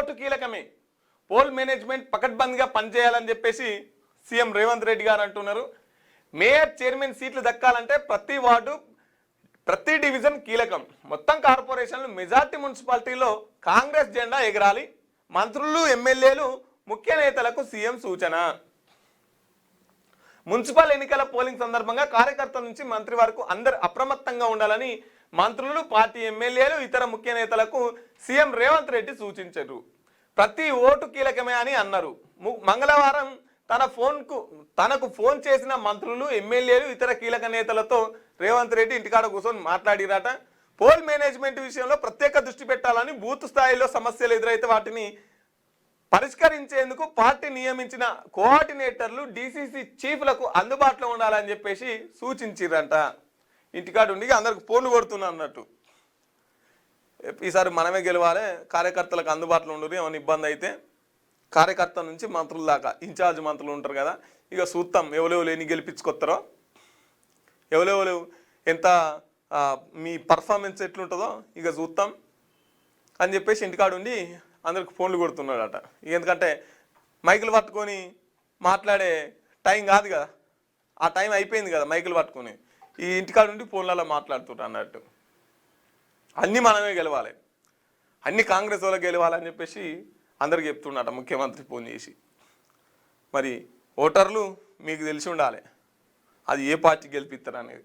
Vote కీలకమే, poll management పకడ్బందీగా పనిచేయాలని చెప్పేసి సీఎం రేవంత్ రెడ్డి గారు అంటున్నారు. మేయర్ చైర్మన్ సీట్లు దక్కాలంటే ప్రతి వార్డు ప్రతి డివిజన్ కీలకం. మొత్తం కార్పొరేషన్లు మెజార్టీ మున్సిపాలిటీలో కాంగ్రెస్ జెండా ఎగరాలి. మంత్రులు ఎమ్మెల్యేలు ముఖ్య నేతలకు సీఎం సూచన. మున్సిపల్ ఎన్నికల పోలింగ్ సందర్భంగా కార్యకర్తల నుంచి మంత్రి వరకు అందరు అప్రమత్తంగా ఉండాలని మంత్రులు, పార్టీ ఎమ్మెల్యేలు, ఇతర ముఖ్య నేతలకు సీఎం రేవంత్ రెడ్డి సూచించారు. ప్రతి ఓటు కీలకమే అని అన్నారు. మంగళవారం తనకు ఫోన్ చేసిన మంత్రులు, ఎమ్మెల్యేలు, ఇతర కీలక నేతలతో రేవంత్ రెడ్డి ఇంటికాడ కూర్చొని మాట్లాడిరాట. పోల్ మేనేజ్మెంట్ విషయంలో ప్రత్యేక దృష్టి పెట్టాలని, బూత్ స్థాయిలో సమస్యలు ఎదురైతే వాటిని పరిష్కరించేందుకు పార్టీ నియమించిన కోఆర్డినేటర్లు, డీసీసీ చీఫ్లకు అందుబాటులో ఉండాలని చెప్పేసి సూచించిరంట. ఇంటికాడ ఉండి అందరికి ఫోన్లు కొడుతున్నా అన్నట్టు. ఈసారి మనమే గెలవాలి, కార్యకర్తలకు అందుబాటులో ఉండరు. ఏమైనా ఇబ్బంది అయితే కార్యకర్త నుంచి మంత్రుల దాకా ఇన్ఛార్జ్ మంత్రులు ఉంటారు కదా, ఇక చూస్తాం ఎవరెవరు ఎన్ని గెలిపించుకొస్తారో, ఎవరెవరు ఎంత మీ పర్ఫార్మెన్స్ ఎట్లుంటుందో ఇక చూస్తాం అని చెప్పేసి ఇంటికాడ ఉండి అందరికి ఫోన్లు కొడుతున్నాడట. ఎందుకంటే మైకులు పట్టుకొని మాట్లాడే టైం కాదు కదా, ఆ టైం అయిపోయింది కదా మైకులు పట్టుకొని. ఈ ఇంటికాడ ఉండి ఫోన్లలో మాట్లాడుతుంటా అన్నట్టు. అన్నీ మనమే గెలవాలి, అన్ని కాంగ్రెస్ వాళ్ళకి గెలవాలని చెప్పేసి అందరికి చెప్తున్నట ముఖ్యమంత్రి ఫోన్ చేసి. మరి ఓటర్లు మీకు తెలిసి ఉండాలి అది ఏ పార్టీ గెలిపిస్తారు అనేది.